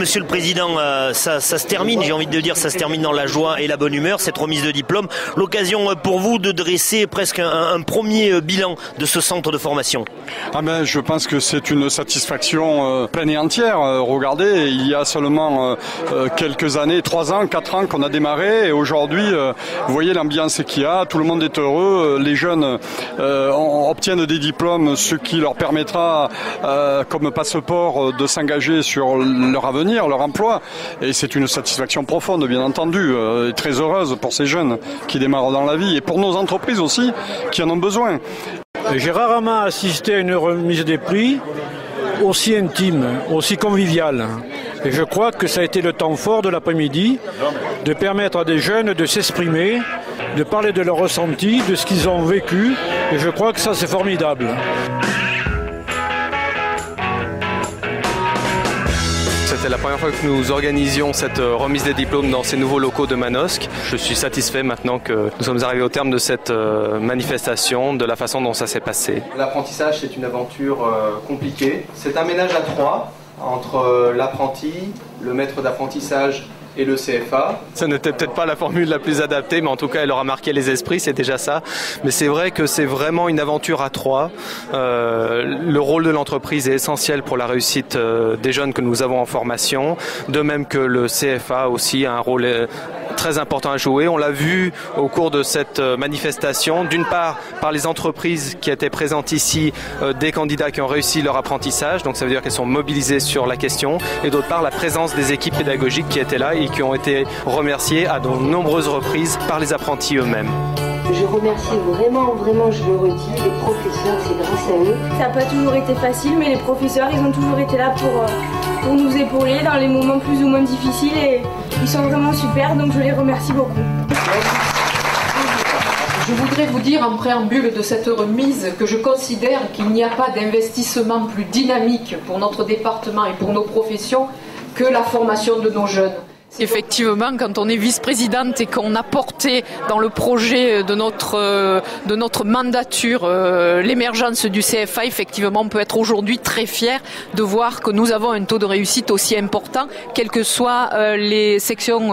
Monsieur le Président, ça se termine, j'ai envie de dire, ça se termine dans la joie et la bonne humeur, cette remise de diplôme. L'occasion pour vous de dresser presque un premier bilan de ce centre de formation. Je pense que c'est une satisfaction pleine et entière. Regardez, il y a seulement quelques années, 3 ans, 4 ans qu'on a démarré, et aujourd'hui, vous voyez l'ambiance qu'il y a, tout le monde est heureux, les jeunes obtiennent des diplômes, ce qui leur permettra, comme passeport, de s'engager sur leur avenir, leur emploi, et c'est une satisfaction profonde, bien entendu, et très heureuse pour ces jeunes qui démarrent dans la vie, et pour nos entreprises aussi, qui en ont besoin. J'ai rarement assisté à une remise des prix aussi intime, aussi conviviale. Et je crois que ça a été le temps fort de l'après-midi, de permettre à des jeunes de s'exprimer, de parler de leurs ressentis, de ce qu'ils ont vécu. Et je crois que ça, c'est formidable. C'était la première fois que nous organisions cette remise des diplômes dans ces nouveaux locaux de Manosque. Je suis satisfait maintenant que nous sommes arrivés au terme de cette manifestation, de la façon dont ça s'est passé. L'apprentissage, c'est une aventure compliquée. C'est un ménage à 3 entre l'apprenti, le maître d'apprentissage et le CFA. Ça n'était peut-être pas la formule la plus adaptée, mais en tout cas elle aura marqué les esprits, c'est déjà ça. Mais c'est vrai que c'est vraiment une aventure à 3. Le rôle de l'entreprise est essentiel pour la réussite des jeunes que nous avons en formation, de même que le CFA aussi a un rôle très important à jouer. On l'a vu au cours de cette manifestation, d'une part par les entreprises qui étaient présentes ici, des candidats qui ont réussi leur apprentissage, donc ça veut dire qu'elles sont mobilisées sur la question, et d'autre part la présence des équipes pédagogiques qui étaient là et qui ont été remerciées à de nombreuses reprises par les apprentis eux-mêmes. Je remercie vraiment, je le redis, les professeurs, c'est grâce à eux. Ça n'a pas toujours été facile, mais les professeurs, ils ont toujours été là pour nous épauler dans les moments plus ou moins difficiles, et ils sont vraiment super, donc je les remercie beaucoup. Je voudrais vous dire en préambule de cette remise que je considère qu'il n'y a pas d'investissement plus dynamique pour notre département et pour nos professions que la formation de nos jeunes. Effectivement, quand on est vice-présidente et qu'on a porté dans le projet de notre mandature l'émergence du CFA, effectivement, on peut être aujourd'hui très fier de voir que nous avons un taux de réussite aussi important, quelles que soient les sections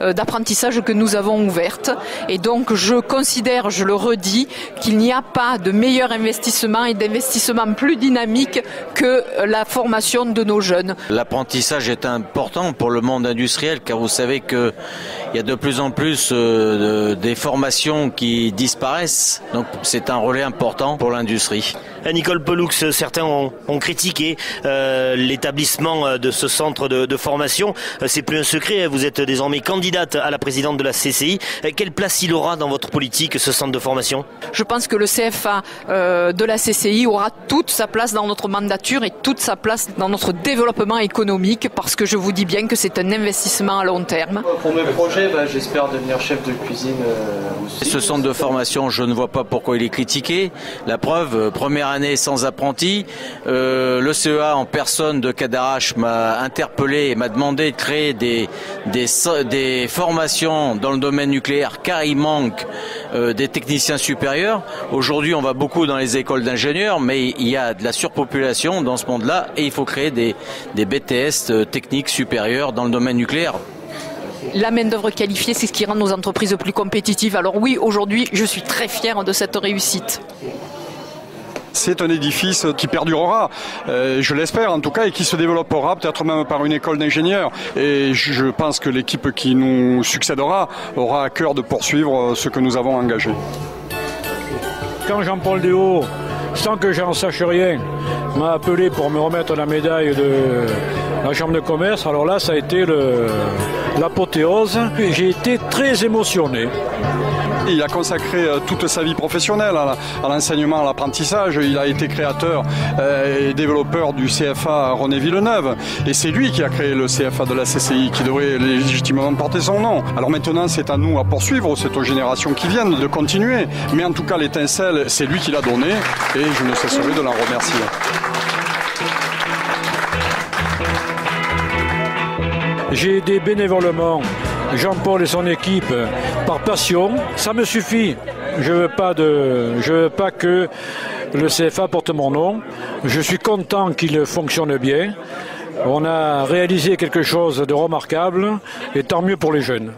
d'apprentissage que nous avons ouvertes. Et donc, je considère, je le redis, qu'il n'y a pas de meilleur investissement et d'investissement plus dynamique que la formation de nos jeunes. L'apprentissage est important pour le monde industriel, car vous savez qu'il y a de plus en plus des formations qui disparaissent, donc c'est un relais important pour l'industrie. Nicole Pelloux, certains ont critiqué l'établissement de ce centre de formation. C'est plus un secret, vous êtes désormais candidate à la présidente de la CCI. Quelle place il aura dans votre politique, ce centre de formation? Je pense que le CFA de la CCI aura toute sa place dans notre mandature et toute sa place dans notre développement économique, parce que je vous dis bien que c'est un investissement à long terme. Pour mes projets, j'espère devenir chef de cuisine aussi. Ce centre de formation, je ne vois pas pourquoi il est critiqué. La preuve, première année sans apprenti, le CEA en personne de Cadarache m'a interpellé et m'a demandé de créer des formations dans le domaine nucléaire, car il manque des techniciens supérieurs. Aujourd'hui, on va beaucoup dans les écoles d'ingénieurs, mais il y a de la surpopulation dans ce monde-là et il faut créer des BTS techniques supérieurs dans le domaine nucléaire. La main-d'œuvre qualifiée, c'est ce qui rend nos entreprises plus compétitives. Alors oui, aujourd'hui, je suis très fière de cette réussite. C'est un édifice qui perdurera, je l'espère en tout cas, et qui se développera peut-être même par une école d'ingénieurs. Et je pense que l'équipe qui nous succédera aura à cœur de poursuivre ce que nous avons engagé. Quand Jean-Paul Déhaut, sans que j'en sache rien, m'a appelé pour me remettre la médaille de la Chambre de commerce, alors là, ça a été l'apothéose. J'ai été très émotionné. Il a consacré toute sa vie professionnelle à l'enseignement, à l'apprentissage. Il a été créateur et développeur du CFA René Villeneuve. Et c'est lui qui a créé le CFA de la CCI, qui devrait légitimement porter son nom. Alors maintenant, c'est à nous à poursuivre, c'est aux générations qui viennent de continuer. Mais en tout cas, l'étincelle, c'est lui qui l'a donnée et je ne cesserai de l'en remercier. J'ai aidé bénévolement Jean-Paul et son équipe par passion, ça me suffit. Je veux pas que le CFA porte mon nom. Je suis content qu'il fonctionne bien. On a réalisé quelque chose de remarquable et tant mieux pour les jeunes.